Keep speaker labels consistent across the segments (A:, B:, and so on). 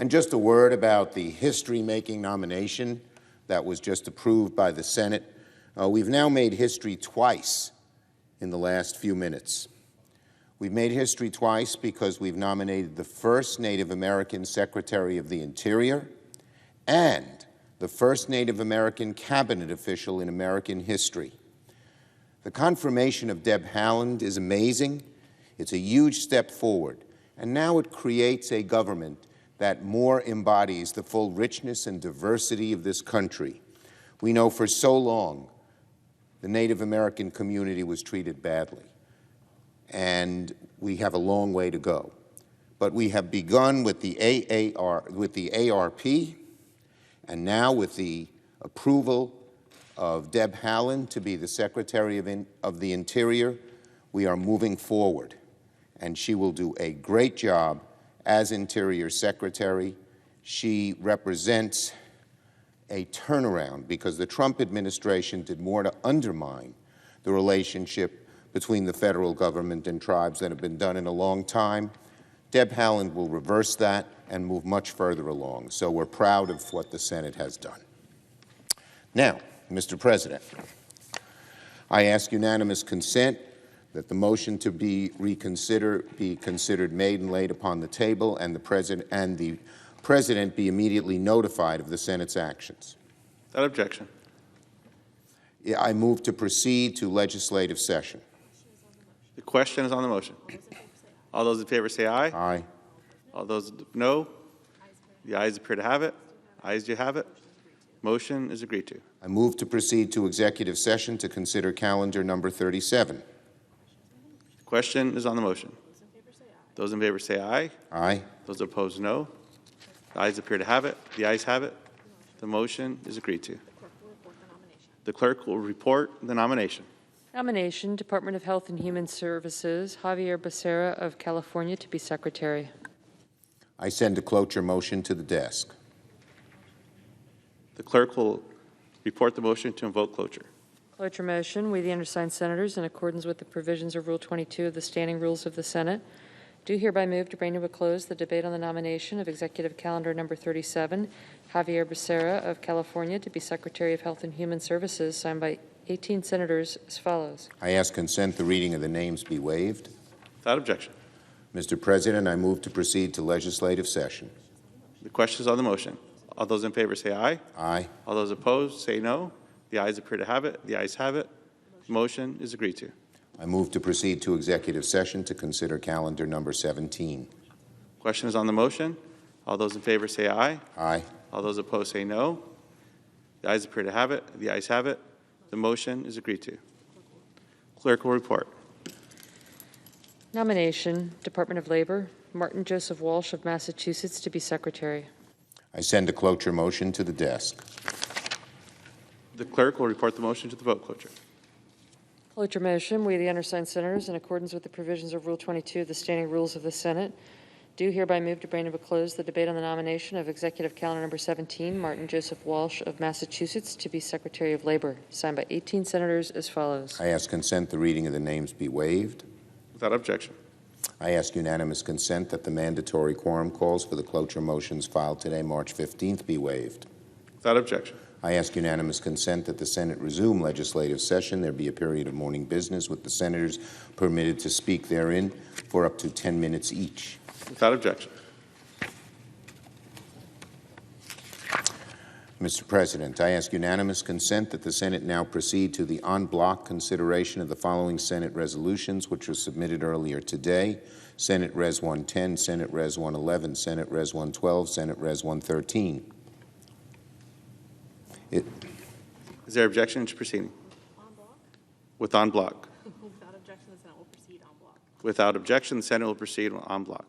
A: And just a word about the history-making nomination that was just approved by the Senate. We've now made history twice in the last few minutes. We've made history twice because we've nominated the first Native American Secretary of the Interior and the first Native American cabinet official in American history. The confirmation of Deb Haaland is amazing. It's a huge step forward. And now it creates a government that more embodies the full richness and diversity of this country. We know for so long the Native American community was treated badly, and we have a long way to go. But we have begun with the ARP, and now with the approval of Deb Haaland to be the Secretary of the Interior, we are moving forward, and she will do a great job as Interior Secretary. She represents a turnaround because the Trump administration did more to undermine the relationship between the federal government and tribes than have been done in a long time. Deb Haaland will reverse that and move much further along. So we're proud of what the Senate has done. Now, Mr. President, I ask unanimous consent that the motion to be reconsidered be considered made and laid upon the table, and the President be immediately notified of the Senate's actions.
B: Without objection.
A: I move to proceed to legislative session.
B: The question is on the motion. All those in favor say aye.
A: Aye.
B: All those no. The ayes appear to have it. Ayes do have it. Motion is agreed to.
A: I move to proceed to executive session to consider calendar number 37.
B: The question is on the motion. Those in favor say aye.
A: Aye.
B: Those opposed no. The ayes appear to have it. The ayes have it. The motion is agreed to. The clerk will report the nomination.
C: Nomination, Department of Health and Human Services, Javier Becerra of California to be Secretary.
A: I send a cloture motion to the desk.
B: The clerk will report the motion to invoke cloture.
C: Cloture motion, we the undersigned senators, in accordance with the provisions of Rule 22 of the Standing Rules of the Senate, do hereby move to bring to a close the debate on the nomination of Executive Calendar Number 37, Javier Becerra of California to be Secretary of Health and Human Services, signed by 18 senators as follows.
A: I ask consent the reading of the names be waived.
B: Without objection.
A: Mr. President, I move to proceed to legislative session.
B: The question is on the motion. All those in favor say aye.
A: Aye.
B: All those opposed say no. The ayes appear to have it. The ayes have it. The motion is agreed to.
A: I move to proceed to executive session to consider calendar number 17.
B: Question is on the motion. All those in favor say aye.
A: Aye.
B: All those opposed say no. The ayes appear to have it. The ayes have it. The motion is agreed to. Clerk will report.
C: Nomination, Department of Labor, Martin Joseph Walsh of Massachusetts to be Secretary.
A: I send a cloture motion to the desk.
B: The clerk will report the motion to the vote cloture.
C: Cloture motion, we the undersigned senators, in accordance with the provisions of Rule 22 of the Standing Rules of the Senate, do hereby move to bring to a close the debate on the nomination of Executive Calendar Number 17, Martin Joseph Walsh of Massachusetts to be Secretary of Labor, signed by 18 senators as follows.
A: I ask consent the reading of the names be waived.
B: Without objection.
A: I ask unanimous consent that the mandatory quorum calls for the cloture motions filed today, March 15th, be waived.
B: Without objection.
A: I ask unanimous consent that the Senate resume legislative session. There be a period of morning business with the senators permitted to speak therein for up to 10 minutes each.
B: Without objection.
A: Mr. President, I ask unanimous consent that the Senate now proceed to the en bloc consideration of the following Senate resolutions, which were submitted earlier today: Senate Res 110, Senate Res 111, Senate Res 112, Senate Res 113.
B: Is there objection to proceeding?
D: En bloc?
B: With en bloc.
D: Without objection, the Senate will proceed en bloc.
B: Without objection, the Senate will proceed en bloc.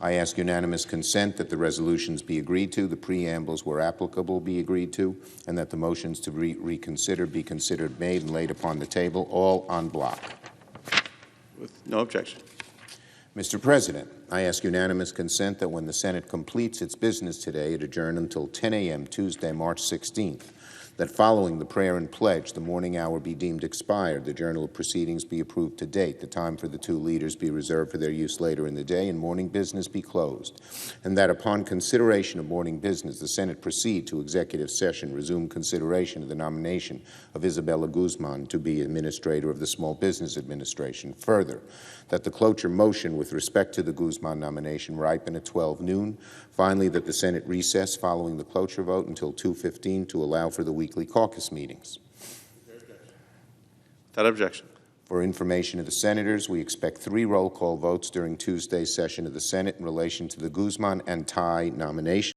A: I ask unanimous consent that the resolutions be agreed to, the preambles where applicable be agreed to, and that the motions to reconsider be considered made and laid upon the table, all en bloc.
B: With no objection.
A: Mr. President, I ask unanimous consent that when the Senate completes its business today, it adjourn until 10 a.m. Tuesday, March 16th. that following the prayer and pledge, the morning hour be deemed expired, the journal of proceedings be approved to date, the time for the two leaders be reserved for their use later in the day, and morning business be closed, and that upon consideration of morning business, the Senate proceed to executive session, resume consideration of the nomination of Isabella Guzman to be Administrator of the Small Business Administration. Further, that the cloture motion with respect to the Guzman nomination ripen at 12 noon. Finally, that the Senate recess following the cloture vote until 2:15 to allow for the weekly caucus meetings.
B: Without objection.
A: For information of the senators, we expect 3 roll call votes during Tuesday's session of the Senate in relation to the Guzman and Tai nomination.